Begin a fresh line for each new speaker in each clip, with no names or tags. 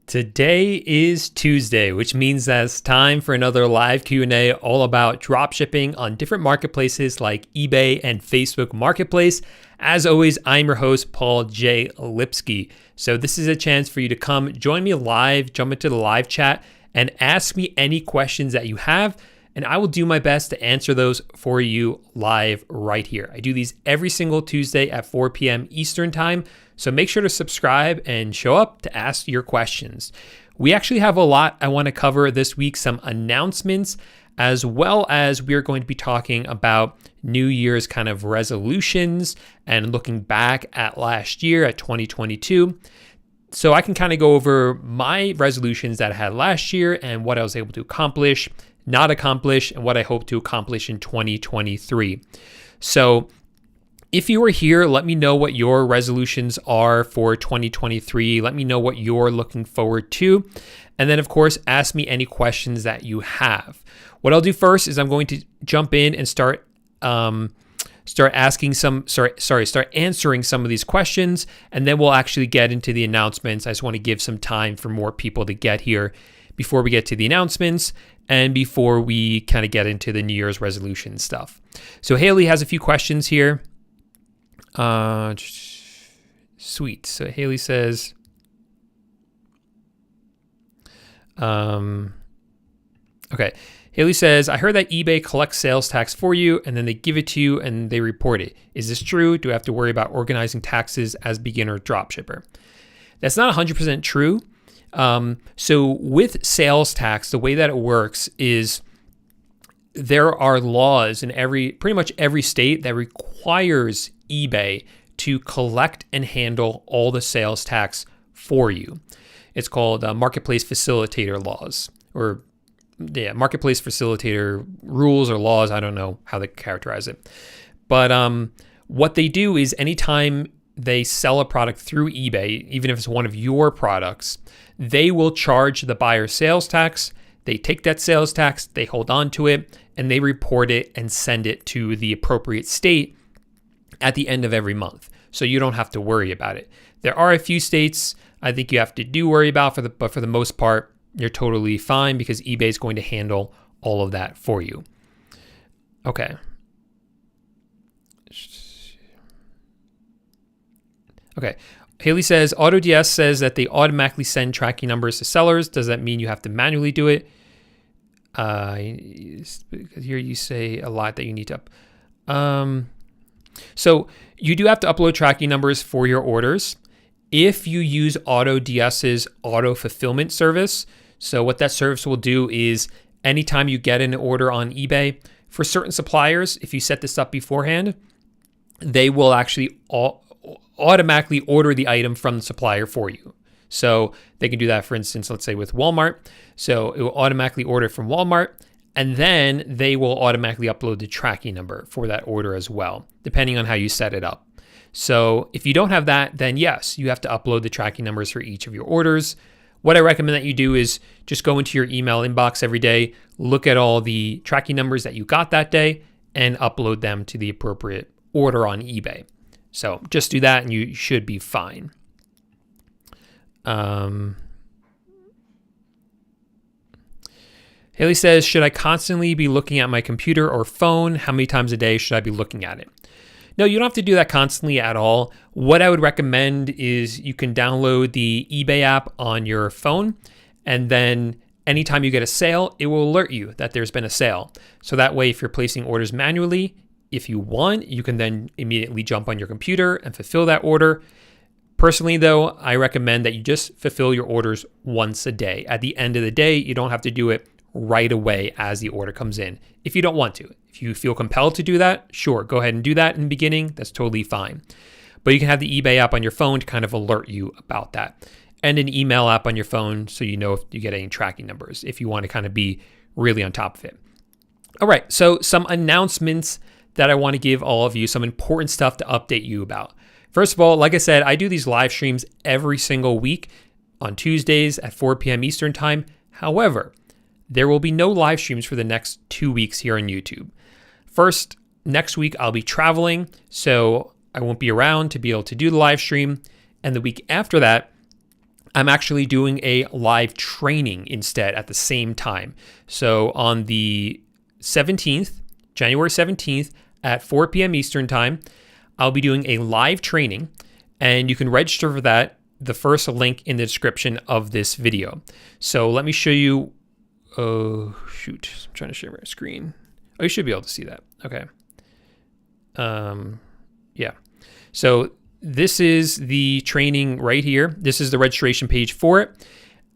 Today is Tuesday, which means that it's time for another live Q&A all about dropshipping on different marketplaces like eBay and Facebook Marketplace. As always, I'm your host, Paul J Lipsky. So this is a chance for you to come join me live, jump into the live chat, and ask me any questions that you have, and I will do my best to answer those for you live right here. I do these every single Tuesday at 4 p.m. Eastern Time. So make sure to subscribe and show up to ask your questions. We actually have a lot I want to cover this week, some announcements, as well as we're going to be talking about New Year's kind of resolutions and looking back at last year, at 2022. So I can kind of go over my resolutions that I had last year and what I was able to accomplish, not accomplish, and what I hope to accomplish in 2023. So if you are here, let me know what your resolutions are for 2023. Let me know what you're looking forward to. And then, of course, ask me any questions that you have. What I'll do first is I'm going to jump in and start answering some of these questions, and then we'll actually get into the announcements. I just want to give some time for more people to get here before we get to the announcements and before we kind of get into the New Year's resolution stuff. So Haley has a few questions here. Sweet. So Haley says, okay. Haley says, I heard that eBay collects sales tax for you and then they give it to you and they report it. Is this true? Do I have to worry about organizing taxes as beginner dropshipper? That's not 100% true. So with sales tax, the way that it works is there are laws in pretty much every state that requires eBay to collect and handle all the sales tax for you. It's called marketplace facilitator laws, or marketplace facilitator rules or laws. I don't know how they characterize it. But what they do is anytime they sell a product through eBay, even if it's one of your products, they will charge the buyer sales tax. They take that sales tax, they hold on to it, and they report it and send it to the appropriate state at the end of every month. So you don't have to worry about it. There are a few states I think you have to worry about, but for the most part, you're totally fine because eBay is going to handle all of that for you. Okay. Okay. Haley says, AutoDS says that they automatically send tracking numbers to sellers. Does that mean you have to manually do it? Here you say a lot that you need to So you do have to upload tracking numbers for your orders if you use AutoDS's auto fulfillment service. So what that service will do is anytime you get an order on eBay, for certain suppliers, if you set this up beforehand, they will actually automatically order the item from the supplier for you. So they can do that, for instance, let's say with Walmart. So it will automatically order from Walmart, and then they will automatically upload the tracking number for that order as well, depending on how you set it up. So if you don't have that, then yes, you have to upload the tracking numbers for each of your orders. What I recommend that you do is just go into your email inbox every day, look at all the tracking numbers that you got that day, and upload them to the appropriate order on eBay. So just do that and you should be fine. Haley says, should I constantly be looking at my computer or phone? How many times a day should I be looking at it? No, you don't have to do that constantly at all. What I would recommend is you can download the eBay app on your phone, and then anytime you get a sale, it will alert you that there's been a sale. So that way, if you're placing orders manually, if you want, you can then immediately jump on your computer and fulfill that order. Personally, though, I recommend that you just fulfill your orders once a day. At the end of the day, you don't have to do it right away as the order comes in if you don't want to. If you feel compelled to do that, sure, go ahead and do that in the beginning. That's totally fine. But you can have the eBay app on your phone to kind of alert you about that, and an email app on your phone so you know if you get any tracking numbers if you want to kind of be really on top of it. All right, so some announcements that I want to give all of you, some important stuff to update you about. First of all, like I said, I do these live streams every single week on Tuesdays at 4 p.m. Eastern Time. However, there will be no live streams for the next 2 weeks here on YouTube. First, next week I'll be traveling, so I won't be around to be able to do the live stream. And the week after that, I'm actually doing a live training instead at the same time. So on the 17th, January 17th at 4 p.m. Eastern time, I'll be doing a live training, and you can register for that. The first link in the description of this video. So let me show you. Oh, shoot. I'm trying to share my screen. Oh, you should be able to see that. Okay. Yeah. So this is the training right here. This is the registration page for it.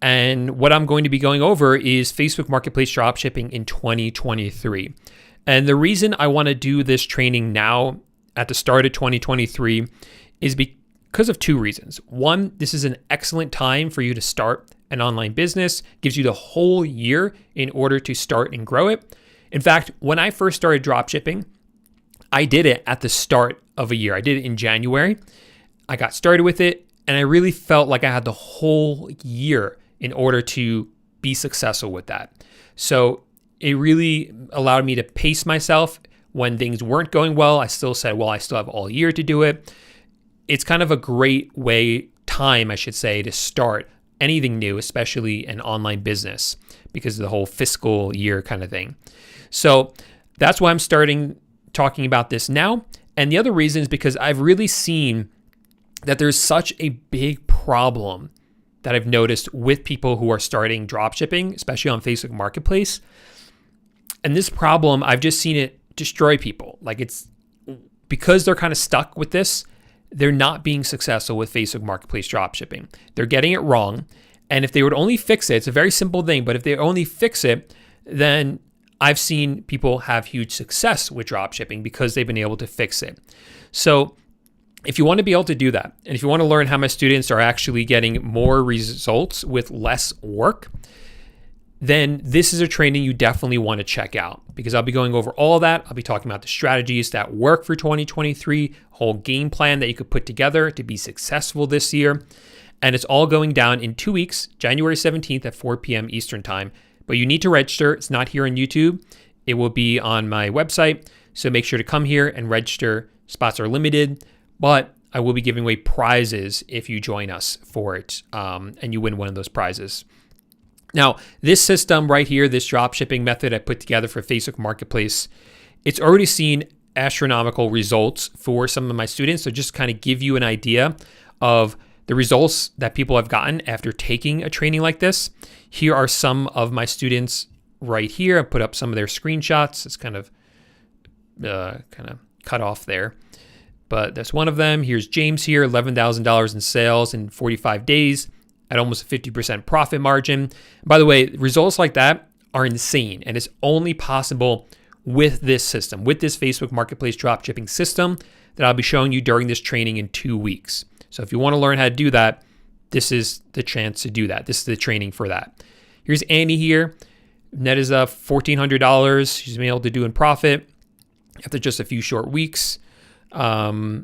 And what I'm going to be going over is Facebook Marketplace dropshipping in 2023. And the reason I want to do this training now at the start of 2023 is because of two reasons. One, this is an excellent time for you to start an online business, gives you the whole year in order to start and grow it. In fact, when I first started dropshipping, I did it at the start of a year. I did it in January. I got started with it, and I really felt like I had the whole year in order to be successful with that. So it really allowed me to pace myself. When things weren't going well, I still said, well, I still have all year to do it. It's kind of a great time, I should say, to start anything new, especially an online business, because of the whole fiscal year kind of thing. So that's why I'm talking about this now. And the other reason is because I've really seen that there's such a big problem that I've noticed with people who are starting dropshipping, especially on Facebook Marketplace. And this problem, I've just seen it destroy people. Like, it's because they're kind of stuck with this, they're not being successful with Facebook Marketplace dropshipping. They're getting it wrong. And if they would only fix it, it's a very simple thing, but if they only fix it, then I've seen people have huge success with dropshipping because they've been able to fix it. So if you want to be able to do that, and if you want to learn how my students are actually getting more results with less work, then this is a training you definitely want to check out, because I'll be going over all of that. I'll be talking about the strategies that work for 2023, whole game plan that you could put together to be successful this year. And it's all going down in 2 weeks, January 17th at 4 p.m. Eastern time. But you need to register. It's not here on YouTube. It will be on my website. So make sure to come here and register. Spots are limited, but I will be giving away prizes if you join us for it, and you win one of those prizes. Now, this system right here, this dropshipping method I put together for Facebook Marketplace, it's already seen astronomical results for some of my students. So just kind of give you an idea of the results that people have gotten after taking a training like this. Here are some of my students right here. I put up some of their screenshots. It's kind of cut off there, but that's one of them. Here's James here, $11,000 in sales in 45 days at almost a 50% profit margin. By the way, results like that are insane, and it's only possible with this system, with this Facebook Marketplace dropshipping system that I'll be showing you during this training in 2 weeks. So if you want to learn how to do that, this is the chance to do that. This is the training for that. Here's Annie here. Net is $1,400. She's been able to do in profit after just a few short weeks. Okay,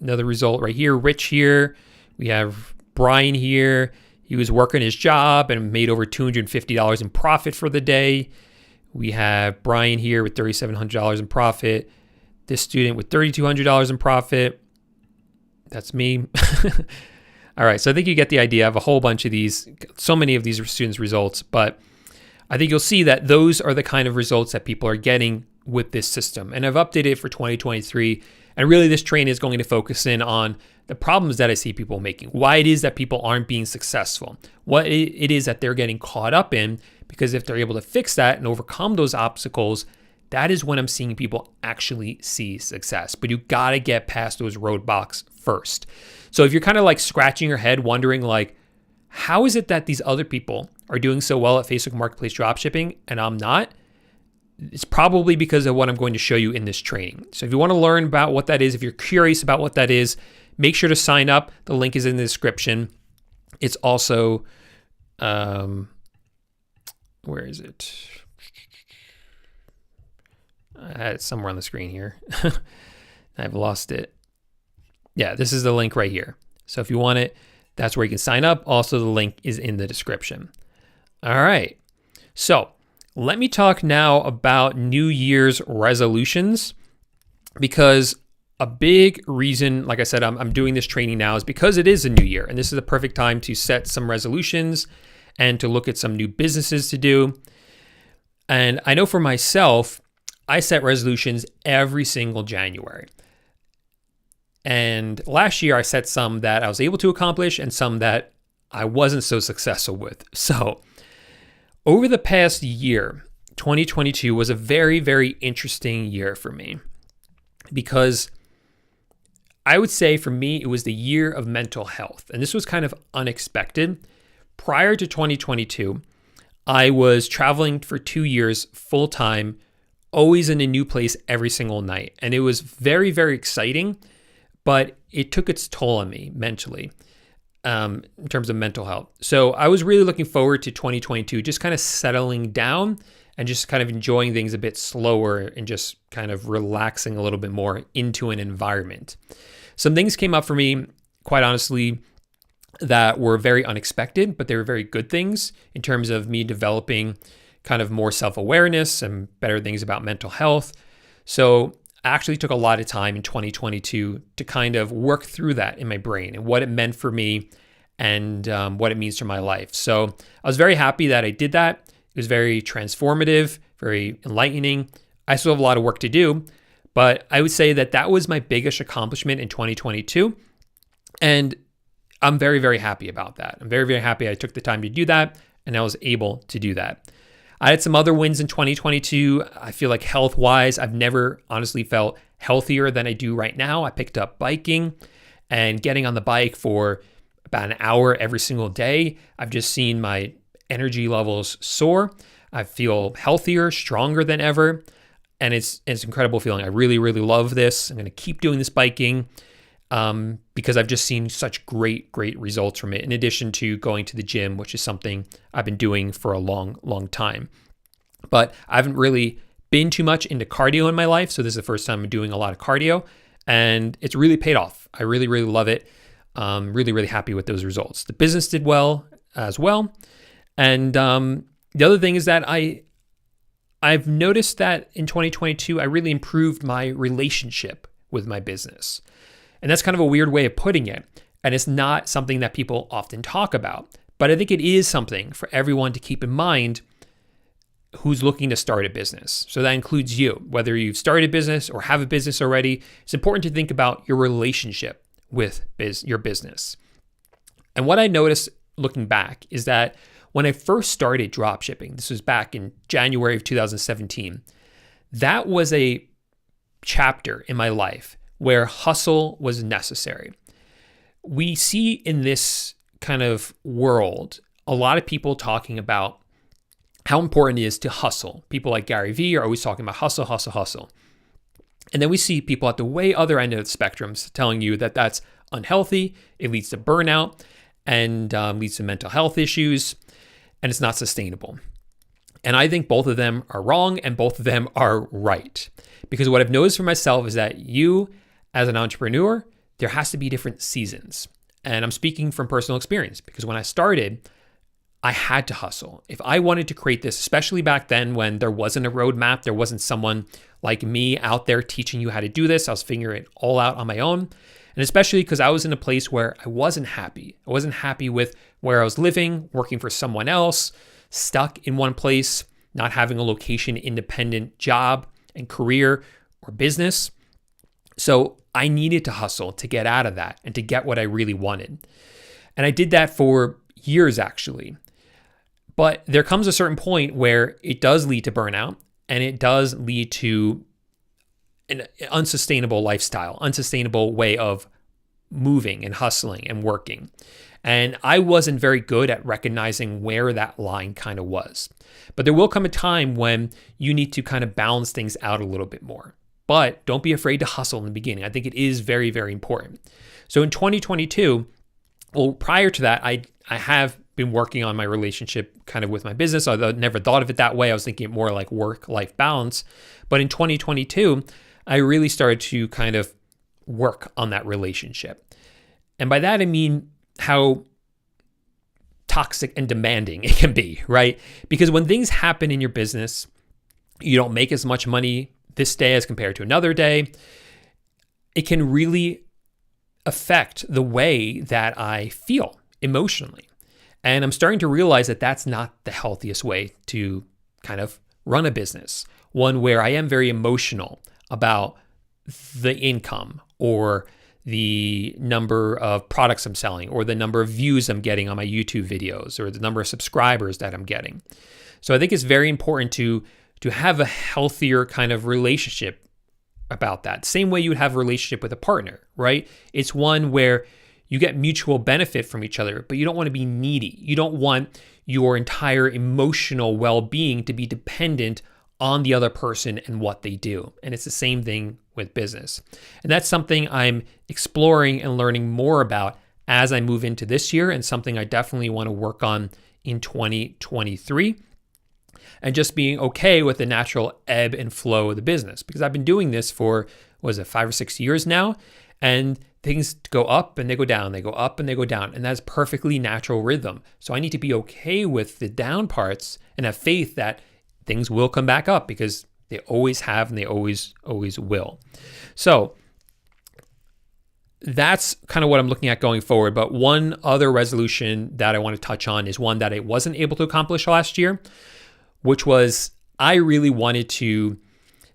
another result right here. Rich here. We have Brian here. He was working his job and made over $250 in profit for the day. We have Brian here with $3,700 in profit. This student with $3,200 in profit. That's me. All right, so I think you get the idea. I have a whole bunch of these, so many of these students' results, but I think you'll see that those are the kind of results that people are getting with this system. And I've updated it for 2023. And really this training is going to focus in on the problems that I see people making, why it is that people aren't being successful, what it is that they're getting caught up in, because if they're able to fix that and overcome those obstacles, that is when I'm seeing people actually see success. But you got to get past those roadblocks first. So if you're kind of like scratching your head wondering like, how is it that these other people are doing so well at Facebook Marketplace dropshipping and I'm not? It's probably because of what I'm going to show you in this training. So if you want to learn about what that is, if you're curious about what that is, make sure to sign up. The link is in the description. It's also, where is it? I had it somewhere on the screen here. I've lost it. Yeah, this is the link right here. So if you want it, that's where you can sign up. Also, the link is in the description. All right. So let me talk now about New Year's resolutions, because a big reason, like I said, I'm doing this training now is because it is a new year. And this is the perfect time to set some resolutions and to look at some new businesses to do. And I know for myself, I set resolutions every single January. And last year I set some that I was able to accomplish and some that I wasn't so successful with. So over the past year, 2022 was a very, very interesting year for me because I would say for me, it was the year of mental health. And this was kind of unexpected. Prior to 2022, I was traveling for 2 years full time, always in a new place every single night. And it was very, very exciting, but it took its toll on me mentally in terms of mental health. So I was really looking forward to 2022, just kind of settling down and just kind of enjoying things a bit slower and just kind of relaxing a little bit more into an environment. Some things came up for me, quite honestly, that were very unexpected, but they were very good things in terms of me developing kind of more self-awareness and better things about mental health. So I actually took a lot of time in 2022 to kind of work through that in my brain and what it meant for me and what it means for my life. So I was very happy that I did that. It was very transformative, very enlightening. I still have a lot of work to do, but I would say that that was my biggest accomplishment in 2022. And I'm very, very happy about that. I'm very, very happy I took the time to do that and I was able to do that. I had some other wins in 2022. I feel like health-wise, I've never honestly felt healthier than I do right now. I picked up biking and getting on the bike for about an hour every single day. I've just seen my energy levels soar. I feel healthier, stronger than ever. And it's an incredible feeling. I really, really love this. I'm going to keep doing this biking because I've just seen such great results from it, in addition to going to the gym, which is something I've been doing for a long, long time. But I haven't really been too much into cardio in my life. So this is the first time I'm doing a lot of cardio and it's really paid off. I really, really love it. Really, really happy with those results. The business did well as well. And the other thing is that I've noticed that in 2022, I really improved my relationship with my business. And that's kind of a weird way of putting it. And it's not something that people often talk about. But I think it is something for everyone to keep in mind who's looking to start a business. So that includes you. Whether you've started a business or have a business already, it's important to think about your relationship with your business. And what I noticed looking back is that when I first started dropshipping, this was back in January of 2017, that was a chapter in my life where hustle was necessary. We see in this kind of world a lot of people talking about how important it is to hustle. People like Gary Vee are always talking about hustle, hustle, hustle. And then we see people at the way other end of the spectrum telling you that that's unhealthy, it leads to burnout, and leads to mental health issues, and it's not sustainable. And I think both of them are wrong and both of them are right. Because what I've noticed for myself is that you, as an entrepreneur, there has to be different seasons. And I'm speaking from personal experience because when I started, I had to hustle. If I wanted to create this, especially back then when there wasn't a roadmap, there wasn't someone like me out there teaching you how to do this. I was figuring it all out on my own. And especially because I was in a place where I wasn't happy. I wasn't happy with where I was living, working for someone else, stuck in one place, not having a location independent job and career or business. So I needed to hustle to get out of that and to get what I really wanted. And I did that for years, actually. But there comes a certain point where it does lead to burnout and it does lead to an unsustainable lifestyle, unsustainable way of moving and hustling and working. And I wasn't very good at recognizing where that line kind of was. But there will come a time when you need to kind of balance things out a little bit more. But don't be afraid to hustle in the beginning. I think it is very, very important. So in 2022, well, prior to that, I have been working on my relationship kind of with my business. I never thought of it that way. I was thinking more like work-life balance. But in 2022, I really started to kind of work on that relationship. And by that, I mean how toxic and demanding it can be, right? Because when things happen in your business, you don't make as much money this day as compared to another day. it can really affect the way that I feel emotionally. And I'm starting to realize that that's not the healthiest way to kind of run a business, one where I am very emotional about the income or the number of products I'm selling or the number of views I'm getting on my YouTube videos or the number of subscribers that I'm getting. So I think it's very important to have a healthier kind of relationship about that. Same way you would have a relationship with a partner, right? It's one where you get mutual benefit from each other, but you don't want to be needy. You don't want your entire emotional well-being to be dependent on the other person and what they do. And it's the same thing with business. And that's something I'm exploring and learning more about as I move into this year, and something I definitely want to work on in 2023. And just being okay with the natural ebb and flow of the business, because I've been doing this for, 5 or 6 years now, and things go up and they go down, they go up and they go down, and that's perfectly natural rhythm. So I need to be okay with the down parts and have faith that things will come back up, because they always have and they always will. So that's kind of what I'm looking at going forward. But one other resolution that I want to touch on is one that I wasn't able to accomplish last year, which was I really wanted to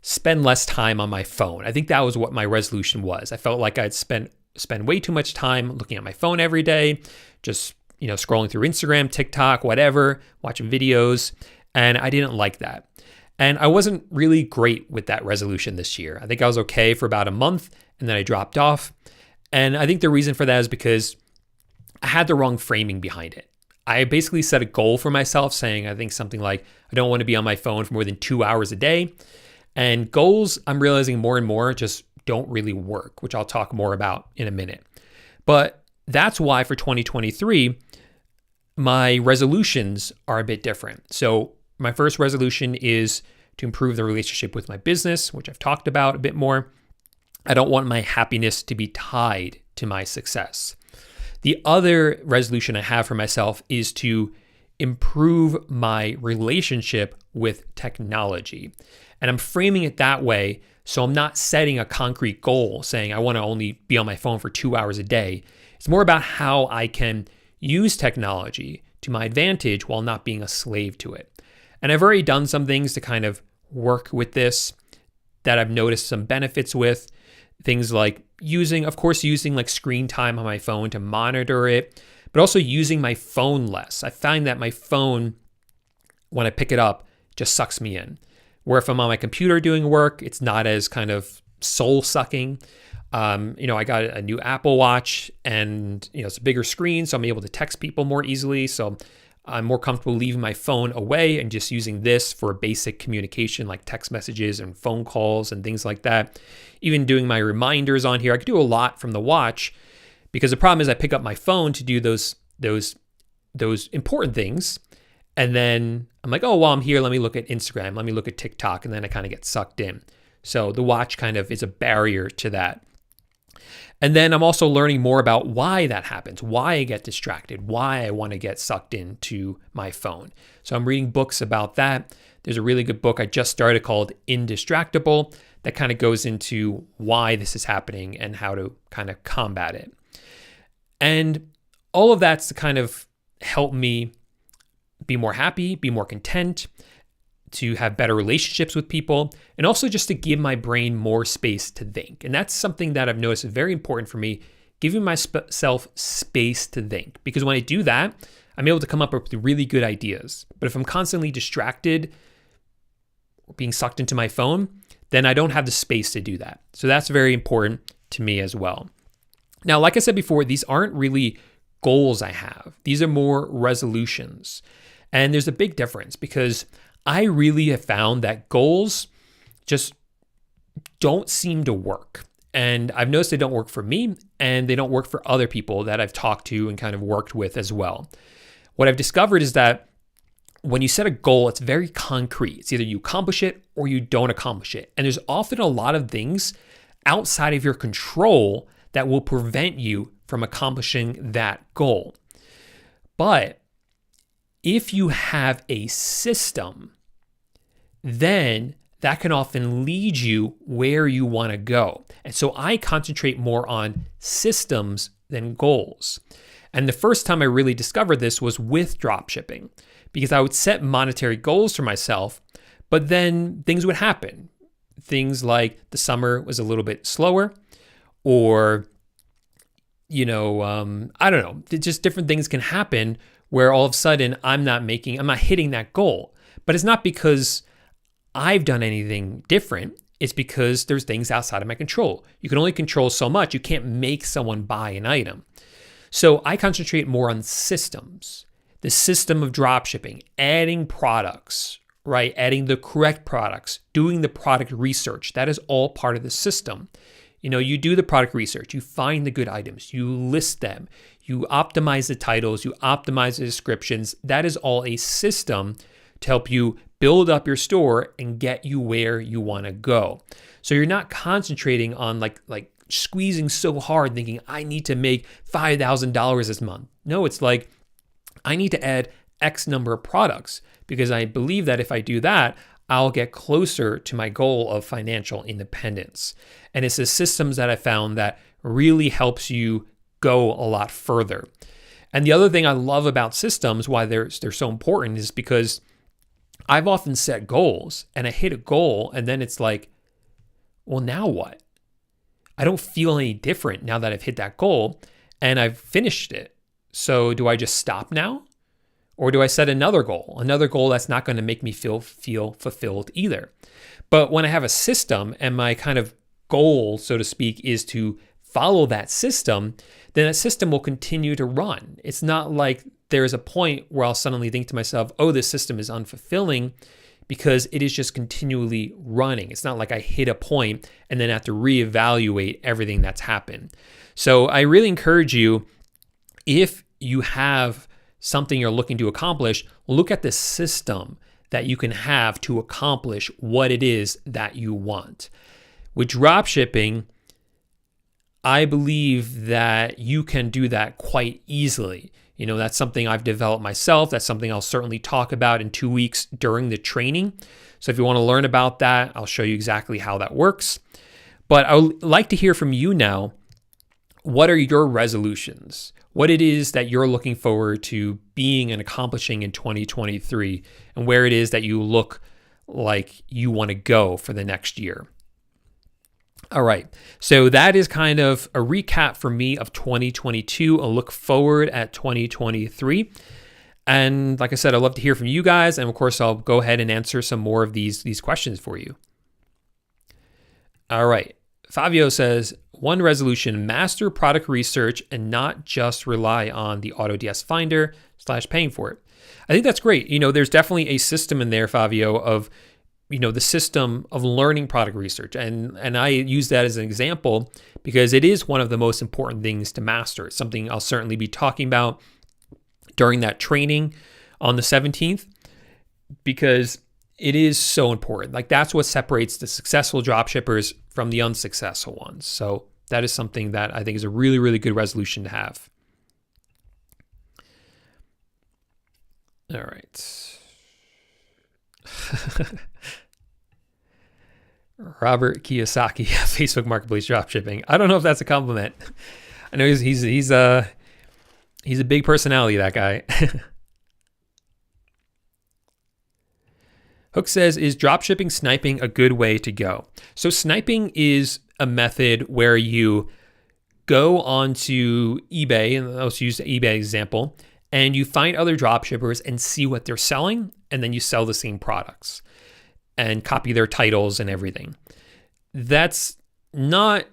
spend less time on my phone. I think that was what my resolution was. I felt like I'd spend way too much time looking at my phone every day, just scrolling through Instagram, TikTok, whatever, watching videos, and I didn't like that. And I wasn't really great with that resolution this year. I think I was okay for about a month, and then I dropped off. And I think the reason for that is because I had the wrong framing behind it. I basically set a goal for myself saying, I think something like, I don't want to be on my phone for more than 2 hours a day. And goals, I'm realizing more and more, just don't really work, which I'll talk more about in a minute. But that's why for 2023, my resolutions are a bit different. So my first resolution is to improve the relationship with my business, which I've talked about a bit more. I don't want my happiness to be tied to my success. The other resolution I have for myself is to improve my relationship with technology. And I'm framing it that way, so I'm not setting a concrete goal saying I want to only be on my phone for 2 hours a day. It's more about how I can use technology to my advantage while not being a slave to it. And I've already done some things to kind of work with this that I've noticed some benefits with. Things like using like screen time on my phone to monitor it, but also using my phone less. I find that my phone, when I pick it up, just sucks me in. Where if I'm on my computer doing work, it's not as kind of soul sucking. I got a new Apple Watch, and it's a bigger screen, so I'm able to text people more easily. So I'm more comfortable leaving my phone away and just using this for basic communication like text messages and phone calls and things like that. Even doing my reminders on here, I could do a lot from the watch, because the problem is I pick up my phone to do those important things, and then I'm like, oh, while I'm here, let me look at Instagram, let me look at TikTok, and then I kind of get sucked in. So the watch kind of is a barrier to that. And then I'm also learning more about why that happens, why I get distracted, why I want to get sucked into my phone. So I'm reading books about that. There's a really good book I just started called Indistractable that kind of goes into why this is happening and how to kind of combat it. And all of that's to kind of help me be more happy, be more content, to have better relationships with people, and also just to give my brain more space to think. And that's something that I've noticed is very important for me, giving myself space to think. Because when I do that, I'm able to come up with really good ideas. But if I'm constantly distracted or being sucked into my phone, then I don't have the space to do that. So that's very important to me as well. Now, like I said before, these aren't really goals I have. These are more resolutions. And there's a big difference, because I really have found that goals just don't seem to work. And I've noticed they don't work for me, and they don't work for other people that I've talked to and kind of worked with as well. What I've discovered is that when you set a goal, it's very concrete. It's either you accomplish it or you don't accomplish it. And there's often a lot of things outside of your control that will prevent you from accomplishing that goal. But if you have a system, then that can often lead you where you want to go. And so I concentrate more on systems than goals. And the first time I really discovered this was with dropshipping, because I would set monetary goals for myself, but then things would happen. Things like the summer was a little bit slower, or, I don't know, just different things can happen where all of a sudden I'm not hitting that goal. But it's not because I've done anything different. It's because there's things outside of my control. You can only control so much. You can't make someone buy an item. So I concentrate more on systems, the system of dropshipping, adding products, right? Adding the correct products, doing the product research. That is all part of the system. You do the product research, you find the good items, you list them, you optimize the titles, you optimize the descriptions. That is all a system to help you build up your store and get you where you want to go. So you're not concentrating on like squeezing so hard thinking I need to make $5,000 this month. No, it's like I need to add X number of products because I believe that if I do that, I'll get closer to my goal of financial independence. And it's the systems that I found that really helps you go a lot further. And the other thing I love about systems, why they're so important, is because I've often set goals and I hit a goal and then it's like, well, now what? I don't feel any different now that I've hit that goal and I've finished it. So do I just stop now? Or do I set another goal that's not going to make me feel fulfilled either? But when I have a system and my kind of goal, so to speak, is to follow that system, then that system will continue to run. It's not like there's a point where I'll suddenly think to myself, oh, this system is unfulfilling, because it is just continually running. It's not like I hit a point and then have to reevaluate everything that's happened. So I really encourage you, if you have something you're looking to accomplish, look at the system that you can have to accomplish what it is that you want. With dropshipping, I believe that you can do that quite easily. That's something I've developed myself. That's something I'll certainly talk about in 2 weeks during the training. So if you want to learn about that, I'll show you exactly how that works. But I would like to hear from you now. What are your resolutions? What it is that you're looking forward to being and accomplishing in 2023, and where it is that you look like you want to go for the next year. All right, so that is kind of a recap for me of 2022, a look forward at 2023. And like I said, I'd love to hear from you guys, and of course, I'll go ahead and answer some more of these questions for you. All right, Fabio says, one resolution, master product research and not just rely on the AutoDS Finder / paying for it. I think that's great. There's definitely a system in there, Fabio, of, the system of learning product research. And I use that as an example because it is one of the most important things to master. It's something I'll certainly be talking about during that training on the 17th, because it is so important. Like, that's what separates the successful dropshippers from the unsuccessful ones. So that is something that I think is a really, really good resolution to have. All right. Robert Kiyosaki, Facebook Marketplace dropshipping. I don't know if that's a compliment. I know he's a big personality, that guy. Hook says, is dropshipping sniping a good way to go? So sniping is a method where you go onto eBay, and let's use the eBay example, and you find other dropshippers and see what they're selling, and then you sell the same products and copy their titles and everything. That's not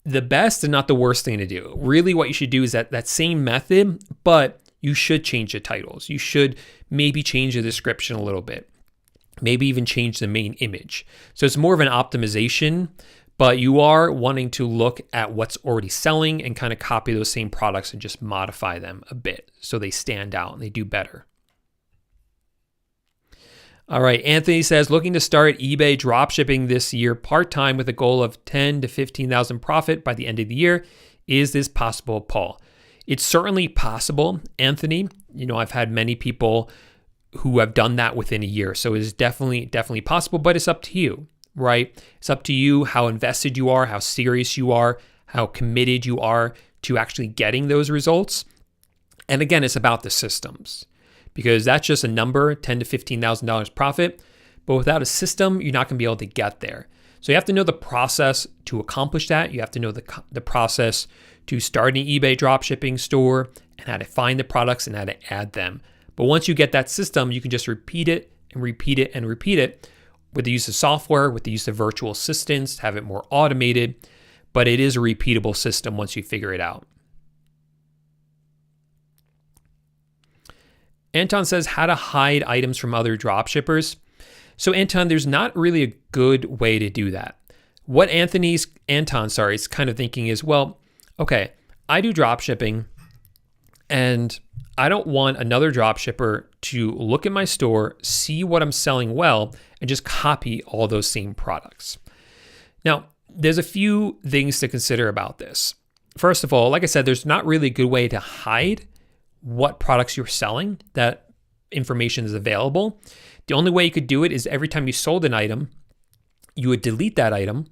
the best and not the worst thing to do. Really, what you should do is that same method, but you should change the titles. You should maybe change the description a little bit. Maybe even change the main image. So it's more of an optimization, but you are wanting to look at what's already selling and kind of copy those same products and just modify them a bit so they stand out and they do better. All right, Anthony says, looking to start eBay dropshipping this year part-time with a goal of 10 to 15,000 profit by the end of the year. Is this possible, Paul? It's certainly possible, Anthony. I've had many people who have done that within a year. So it is definitely possible, but it's up to you, right? It's up to you how invested you are, how serious you are, how committed you are to actually getting those results. And again, it's about the systems, because that's just a number, $10,000 to $15,000 profit. But without a system, you're not going to be able to get there. So you have to know the process to accomplish that. You have to know the process to start an eBay dropshipping store and how to find the products and how to add them. But once you get that system, you can just repeat it and repeat it and repeat it with the use of software, with the use of virtual assistants, have it more automated. But it is a repeatable system once you figure it out. Anton says how to hide items from other dropshippers. So Anton, there's not really a good way to do that. What Anton is kind of thinking is, well, okay, I do dropshipping and I don't want another dropshipper to look at my store, see what I'm selling well, and just copy all those same products. Now, there's a few things to consider about this. First of all, like I said, there's not really a good way to hide what products you're selling. That information is available. The only way you could do it is every time you sold an item, you would delete that item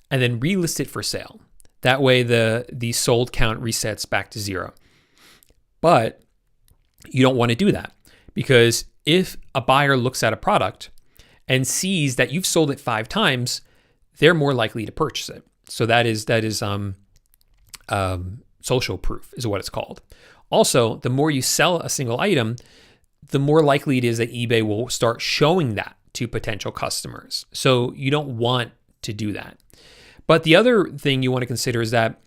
and then relist it for sale. That way the sold count resets back to 0. But you don't want to do that, because if a buyer looks at a product and sees that you've sold it 5 times, they're more likely to purchase it. So that is social proof is what it's called. Also, the more you sell a single item, the more likely it is that eBay will start showing that to potential customers. So you don't want to do that. But the other thing you want to consider is that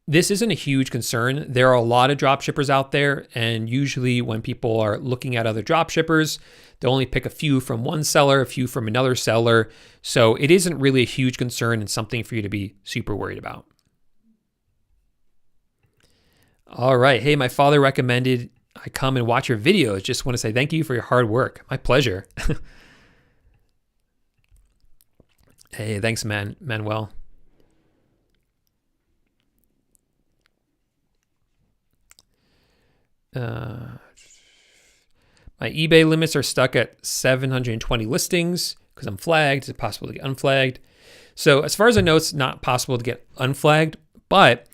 this isn't a huge concern. There are a lot of dropshippers out there, and usually when people are looking at other dropshippers, they'll only pick a few from one seller, a few from another seller. So it isn't really a huge concern and something for you to be super worried about. All right. Hey, my father recommended I come and watch your videos. Just want to say thank you for your hard work. My pleasure. Hey, thanks, Manuel. My eBay limits are stuck at 720 listings because I'm flagged. It's possible to get unflagged. So as far as I know, it's not possible to get unflagged, but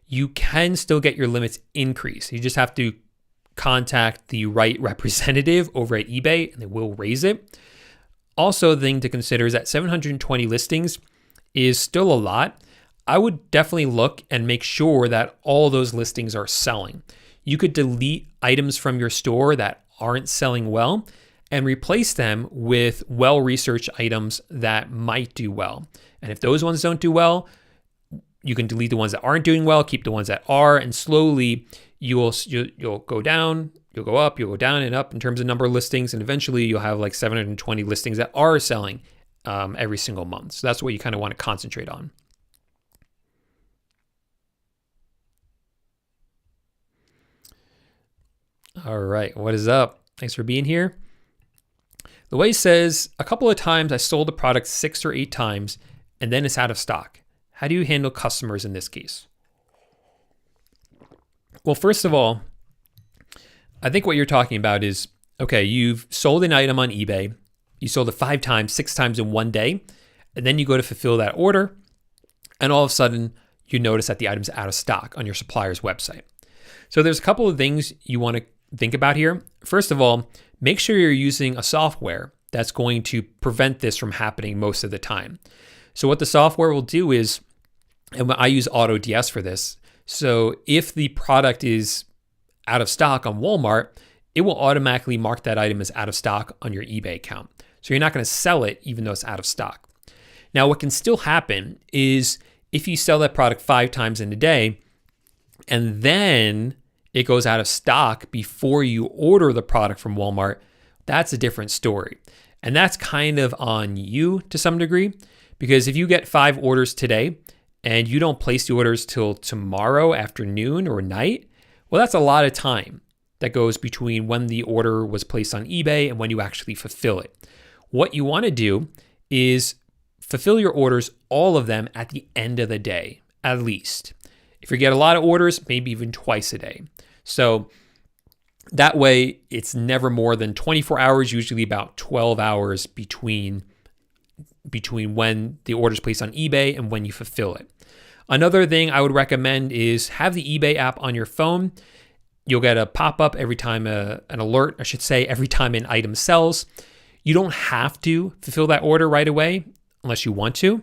you can still get your limits increased. You just have to contact the right representative over at eBay and they will raise it. Also, the thing to consider is that 720 listings is still a lot. I would definitely look and make sure that all those listings are selling. You could delete items from your store that aren't selling well and replace them with well-researched items that might do well. And if those ones don't do well, you can delete the ones that aren't doing well, keep the ones that are, and slowly you'll go down, you'll go up, you'll go down and up in terms of number of listings, and eventually you'll have like 720 listings that are selling every single month. So that's what you kind of want to concentrate on. All right, what is up? Thanks for being here. The way says, a couple of times I sold the product 6 or 8 times and then it's out of stock. How do you handle customers in this case? Well, first of all, I think what you're talking about is, okay, you've sold an item on eBay. You sold it 5 times, 6 times in one day, and then you go to fulfill that order, and all of a sudden you notice that the item's out of stock on your supplier's website. So there's a couple of things you want to think about here. First of all, make sure you're using a software that's going to prevent this from happening most of the time. So what the software will do is, and I use AutoDS for this, so if the product is out of stock on Walmart, it will automatically mark that item as out of stock on your eBay account. So you're not going to sell it even though it's out of stock. Now, what can still happen is if you sell that product 5 times in a day and then it goes out of stock before you order the product from Walmart, that's a different story. And that's kind of on you to some degree, because if you get 5 orders today and you don't place the orders till tomorrow afternoon or night, well, that's a lot of time that goes between when the order was placed on eBay and when you actually fulfill it. What you want to do is fulfill your orders, all of them, at the end of the day, at least. If you get a lot of orders, maybe even twice a day. So That way, it's never more than 24 hours, usually about 12 hours between when the order is placed on eBay and when you fulfill it. Another thing I would recommend is have the eBay app on your phone. You'll get a pop-up every time, an alert, I should say, every time an item sells. You don't have to fulfill that order right away unless you want to.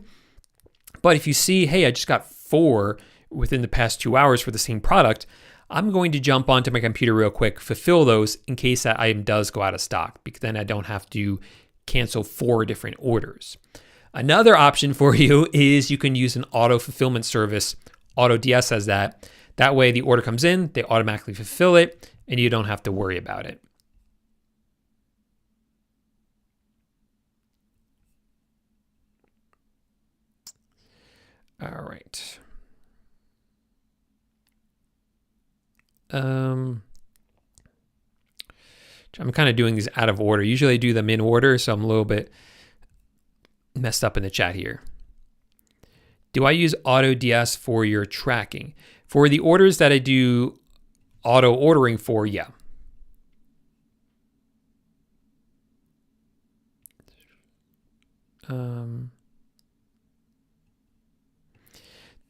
But if you see, hey, I just got 4 within the past 2 hours for the same product, I'm going to jump onto my computer real quick, fulfill those in case that item does go out of stock, because then I don't have to cancel 4 different orders. Another option for you is you can use an auto fulfillment service. AutoDS has that. That way the order comes in, they automatically fulfill it, and you don't have to worry about it. All right. I'm kind of doing these out of order. Usually I do them in order, so I'm a little bit messed up in the chat here. Do I use AutoDS for your tracking? For the orders that I do auto ordering for, yeah.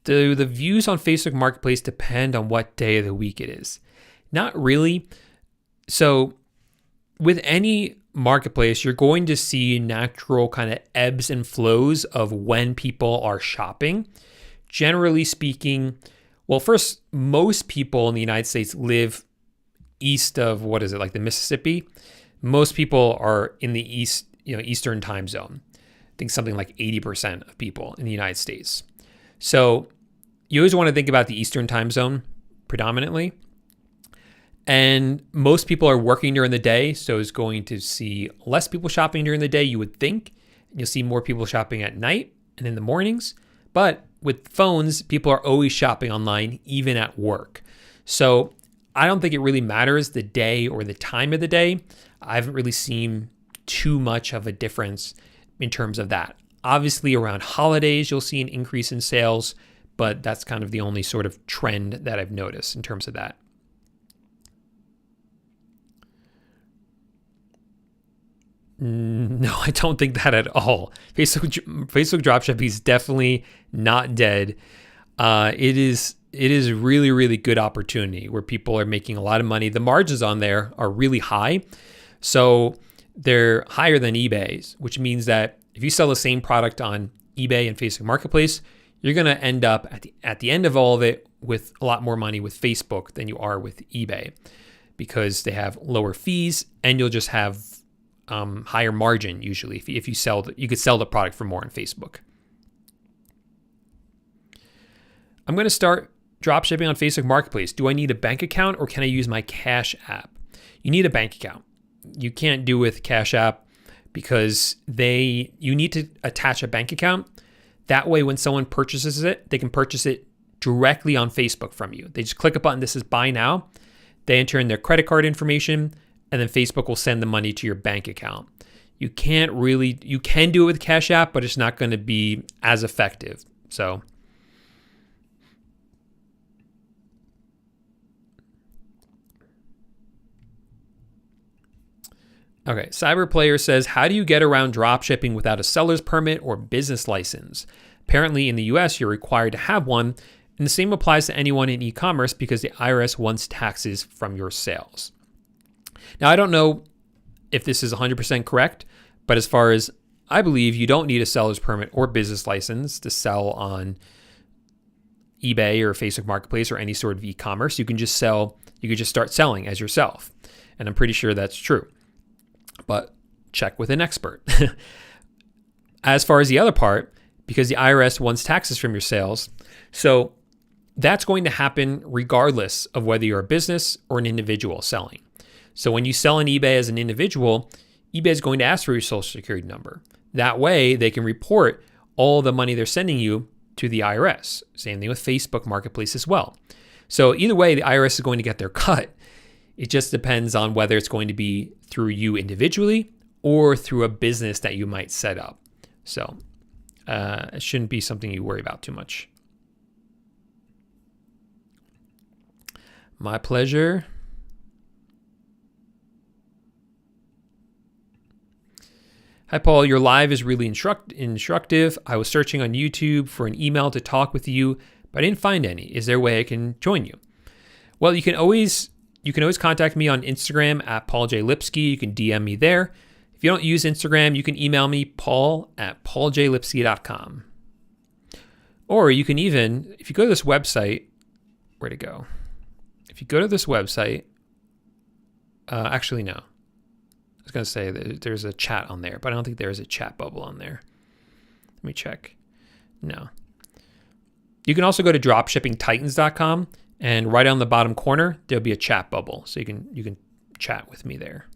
Do the views on Facebook Marketplace depend on what day of the week it is? Not really. So with any marketplace, you're going to see natural kind of ebbs and flows of when people are shopping. Generally speaking, well, first, most people in the United States live east of, what is it, like the Mississippi? Most people are in the Eastern time zone. I think something like 80% of people in the United States. So you always want to think about the Eastern time zone predominantly. And most people are working during the day, so it's going to see less people shopping during the day, you would think. You'll see more people shopping at night and in the mornings. But with phones, people are always shopping online, even at work. So I don't think it really matters the day or the time of the day. I haven't really seen too much of a difference in terms of that. Obviously, around holidays, you'll see an increase in sales, but that's kind of the only sort of trend that I've noticed in terms of that. No, I don't think that at all. Facebook dropshipping is definitely not dead. It is really, really good opportunity where people are making a lot of money. The margins on there are really high. So they're higher than eBay's, which means that if you sell the same product on eBay and Facebook Marketplace, you're going to end up at the end of all of it with a lot more money with Facebook than you are with eBay, because they have lower fees and you'll just have higher margin usually if you sell you could sell the product for more on Facebook. I'm going to start dropshipping on Facebook Marketplace. Do I need a bank account or can I use my Cash App? You need a bank account. You can't do with Cash App because you need to attach a bank account. That way, when someone purchases it, they can purchase it directly on Facebook from you. They just click a button that says buy now. They enter in their credit card information, and then Facebook will send the money to your bank account. You can do it with Cash App, but it's not going to be as effective. So okay, Cyberplayer says, how do you get around dropshipping without a seller's permit or business license? Apparently in the US, you're required to have one, and the same applies to anyone in e-commerce because the IRS wants taxes from your sales. Now, I don't know if this is 100% correct, but as far as I believe, you don't need a seller's permit or business license to sell on eBay or Facebook Marketplace or any sort of e-commerce. You could just start selling as yourself. And I'm pretty sure that's true. But check with an expert. As far as the other part, because the IRS wants taxes from your sales, so that's going to happen regardless of whether you're a business or an individual selling. So when you sell on eBay as an individual, eBay is going to ask for your social security number. That way they can report all the money they're sending you to the IRS. Same thing with Facebook Marketplace as well. So either way, the IRS is going to get their cut. It just depends on whether it's going to be through you individually or through a business that you might set up. So it shouldn't be something you worry about too much. My pleasure. Hi, Paul. Your live is really instructive. I was searching on YouTube for an email to talk with you, but I didn't find any. Is there a way I can join you? Well, you can always contact me on Instagram at Paul J Lipsky. You can DM me there. If you don't use Instagram, you can email me, paul@pauljlipsky.com. Or you can even, if you go to this website, where to go? If you go to this website, actually, no. I was going to say there's a chat on there, but I don't think there's a chat bubble on there. Let me check. No. You can also go to dropshippingtitans.com, and right on the bottom corner, there'll be a chat bubble. So you can chat with me there.